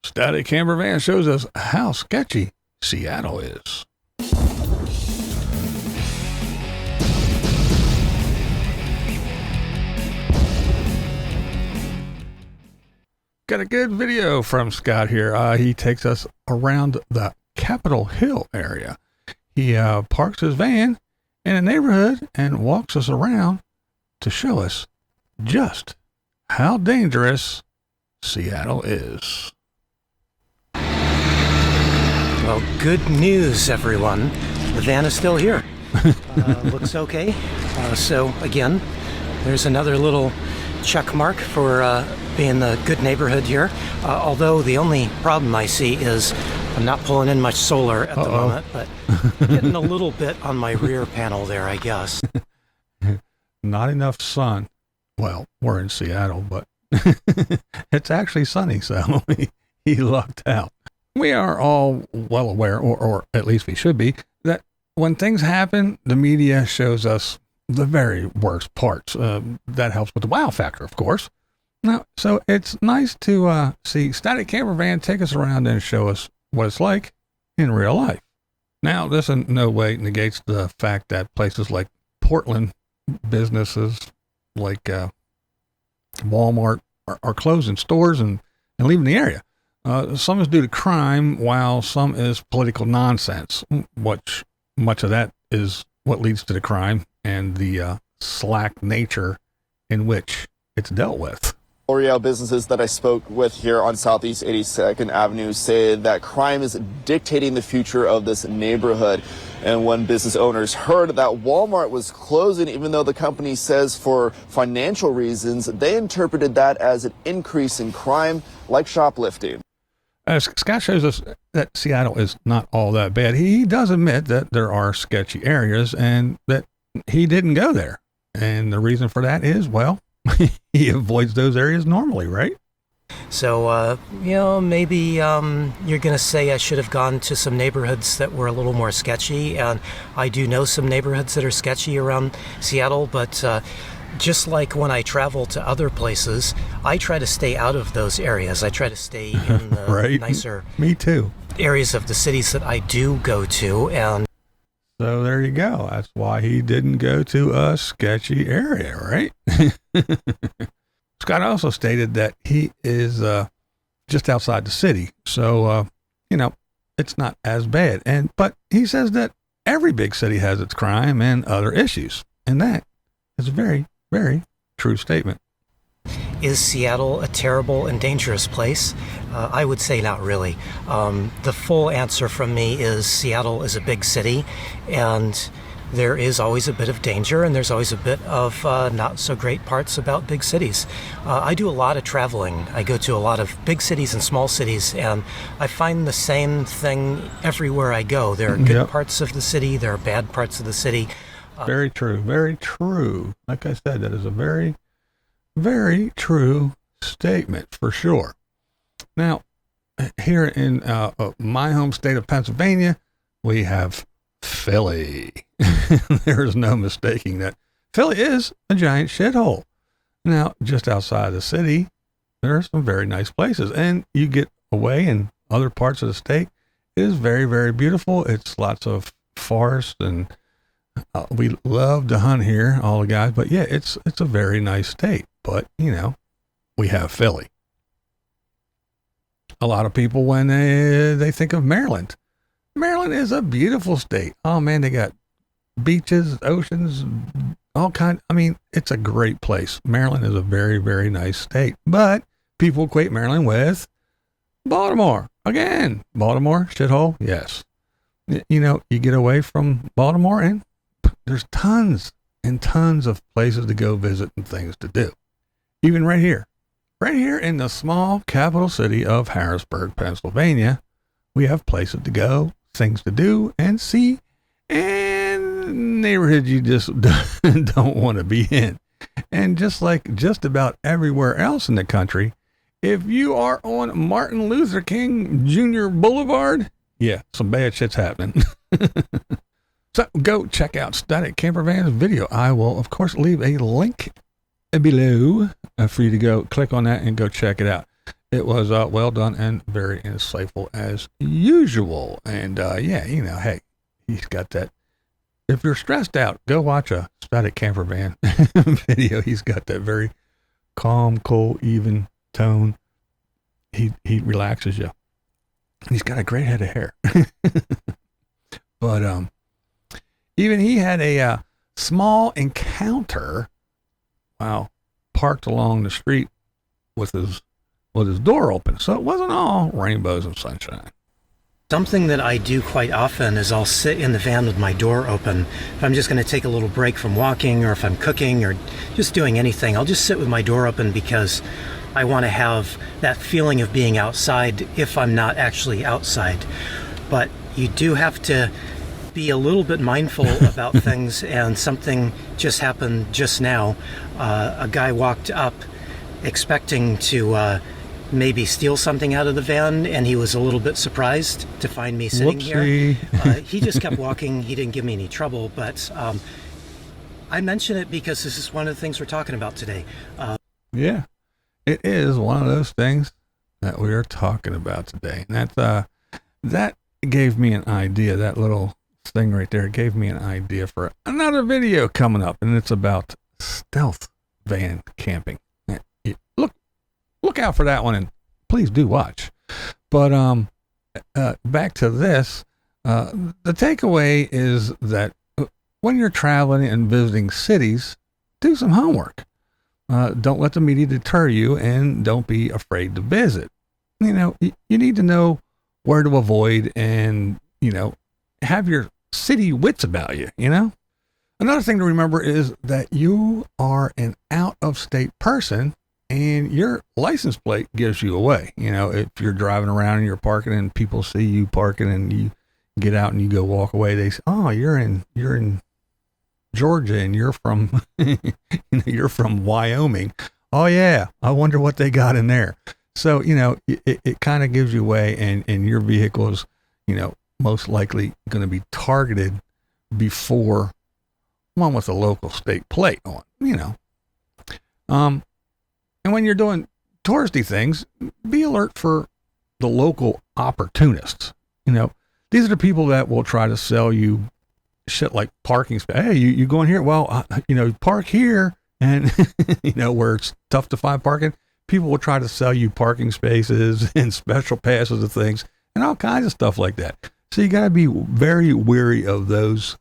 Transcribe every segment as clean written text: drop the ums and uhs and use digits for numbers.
Static Campervan shows us how sketchy Seattle is. Got a good video from Scott here. He takes us around the Capitol Hill area. He parks his van in a neighborhood and walks us around to show us just how dangerous Seattle is. Well, good news, everyone. The van is still here. Looks okay. So, again, there's another little check mark for being a good neighborhood here. Although the only problem I see is I'm not pulling in much solar at the moment, but getting a little bit on my rear panel there, I guess. Not enough sun. Well, we're in Seattle, but it's actually sunny, so he lucked out. We are all well aware, or at least we should be, that when things happen, the media shows us the very worst parts. That helps with the wow factor, of course. Now, so it's nice to see Static Campervan take us around and show us what it's like in real life. Now, this in no way negates the fact that places like Portland, businesses like Walmart are closing stores and leaving the area. Some is due to crime, while some is political nonsense, which much of that is what leads to the crime and the slack nature in which it's dealt with. L'Oreal businesses that I spoke with here on Southeast 82nd Avenue say that crime is dictating the future of this neighborhood. And when business owners heard that Walmart was closing, even though the company says for financial reasons, they interpreted that as an increase in crime, like shoplifting. Scott shows us that Seattle is not all that bad. He does admit that there are sketchy areas and that he didn't go there. And the reason for that is, well, he avoids those areas normally, right? So, maybe you're going to say I should have gone to some neighborhoods that were a little more sketchy. And I do know some neighborhoods that are sketchy around Seattle, but just like when I travel to other places, I try to stay out of those areas. I try to stay in the right. nicer Me too. areas of the cities that I do go to. And so there you go. That's why he didn't go to a sketchy area, right? Scott also stated that he is just outside the city. So, it's not as bad. But he says that every big city has its crime and other issues. And that is a very, very true statement. Is Seattle a terrible and dangerous place? I would say not really. The full answer from me is Seattle is a big city, and there is always a bit of danger, and there's always a bit of not so great parts about big cities. I do a lot of traveling. I go to a lot of big cities and small cities, and I find the same thing everywhere I go. There are good parts of the city, there are bad parts of the city. Very true, very true. Like I said, that is a very, very true statement for sure. Now, here in my home state of Pennsylvania, we have Philly. There is no mistaking that Philly is a giant shithole. Now, just outside the city, there are some very nice places, and you get away in other parts of the state. It is very, very beautiful. It's lots of forest, and we love to hunt here, all the guys. But yeah, it's a very nice state. But we have Philly. A lot of people, when they think of Maryland is a beautiful state. Oh man, they got beaches, oceans, all kind. I mean, it's a great place. Maryland is a very, very nice state. But people equate Maryland with Baltimore. Again, Baltimore, shithole, yes. You get away from Baltimore and there's tons and tons of places to go visit and things to do. Even right here in the small capital city of Harrisburg, Pennsylvania, we have places to go, things to do and see, and neighborhoods you just don't want to be in. And just like just about everywhere else in the country, if you are on Martin Luther King Jr. Boulevard, yeah, some bad shit's happening. So go check out Static Campervan's video. I will, of course, leave a link below for you to go click on that and go check it out. It was well done and very insightful as usual. And yeah, hey, he's got that. If you're stressed out, go watch a Static Campervan video. He's got that very calm, cool, even tone. He relaxes you. He's got a great head of hair. But even he had a small encounter while parked along the street with his door open. So it wasn't all rainbows and sunshine. Something that I do quite often is I'll sit in the van with my door open. If I'm just going to take a little break from walking, or if I'm cooking or just doing anything, I'll just sit with my door open because I want to have that feeling of being outside if I'm not actually outside. But you do have to be a little bit mindful about things, and something just happened just now. A guy walked up expecting to maybe steal something out of the van, and he was a little bit surprised to find me sitting here. He just kept walking. He didn't give me any trouble, but I mention it because this is one of the things we're talking about today. Yeah, it is one of those things that we are talking about today. And that gave me an idea. That little thing right there gave me an idea for another video coming up, and it's about stealth van camping. Look out for that one, and please do watch. But back to this, the takeaway is that when you're traveling and visiting cities, do some homework. Don't let the media deter you, and don't be afraid to visit. You need to know where to avoid, and have your city wits about you. Another thing to remember is that you are an out-of-state person, and your license plate gives you away. If you're driving around and you're parking and people see you parking and you get out and you go walk away, they say, "Oh, you're in Georgia and you're from you're from Wyoming. Oh yeah, I wonder what they got in there." So it kind of gives you away, and your vehicle is most likely going to be targeted before one with a local state plate on. And when you're doing touristy things, be alert for the local opportunists. These are the people that will try to sell you shit like parking space. Hey, you going here? Well, park here. And, where it's tough to find parking, people will try to sell you parking spaces and special passes and things and all kinds of stuff like that. So you got to be very wary of those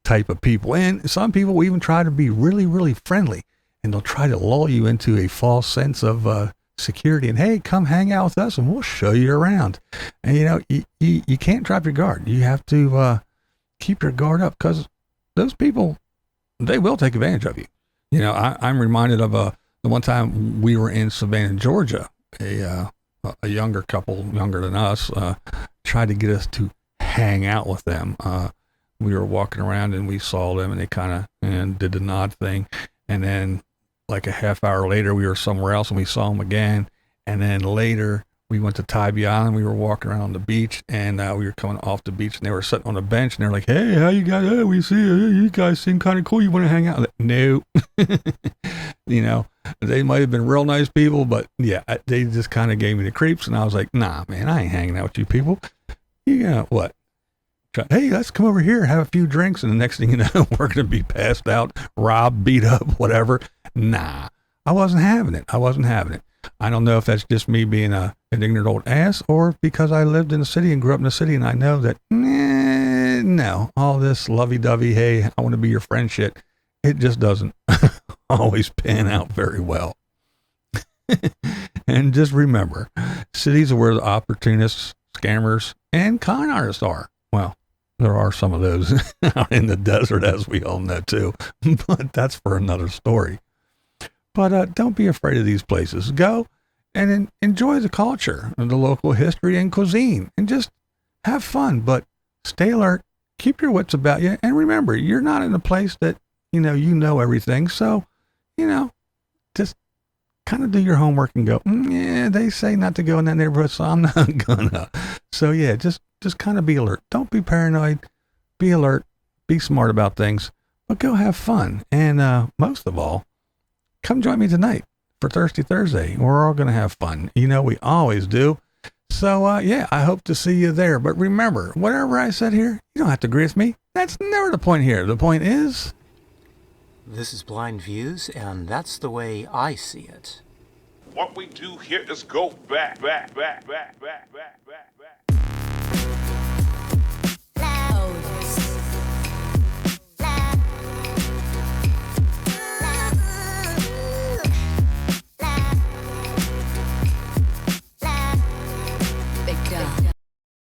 type of people. And some people will even try to be really, really friendly. And they'll try to lull you into a false sense of security. And hey, come hang out with us, and we'll show you around. And you can't drop your guard. You have to keep your guard up, because those people, they will take advantage of you. I'm reminded of the one time we were in Savannah, Georgia. A younger couple, younger than us, tried to get us to hang out with them. We were walking around and we saw them, and they kind of did the nod thing, and then like a half hour later, we were somewhere else and we saw them again. And then later we went to Tybee Island. We were walking around on the beach, and we were coming off the beach, and they were sitting on a bench, and they're like, "Hey, how you guys? Hey, we see you guys seem kind of cool. You want to hang out?" Like, no. They might have been real nice people, but yeah, they just kind of gave me the creeps, and I was like, "Nah, man, I ain't hanging out with you people. You got what? Hey, let's come over here, have a few drinks," and the next thing you know, we're going to be passed out, robbed, beat up, whatever. Nah, I wasn't having it. I don't know if that's just me being an ignorant old ass, or because I lived in the city and grew up in the city, and I know that, no, all this lovey-dovey, hey, I want to be your friend shit, it just doesn't always pan out very well. And just remember, cities are where the opportunists, scammers, and con artists are. Well, there are some of those out in the desert, as we all know too, but that's for another story. But don't be afraid of these places. Go and enjoy the culture and the local history and cuisine, and just have fun, but stay alert, keep your wits about you, and remember, you're not in a place that, you know everything. So, just kind of do your homework and go, yeah, they say not to go in that neighborhood, so I'm not gonna. So yeah, just kind of be alert. Don't be paranoid. Be alert. Be smart about things, but go have fun. And most of all, come join me tonight for Thirsty Thursday. We're all going to have fun. You know, we always do. So, yeah, I hope to see you there. But remember, whatever I said here, you don't have to agree with me. That's never the point here. The point is... This is BlindViews, and that's the way I see it. What we do here is go back.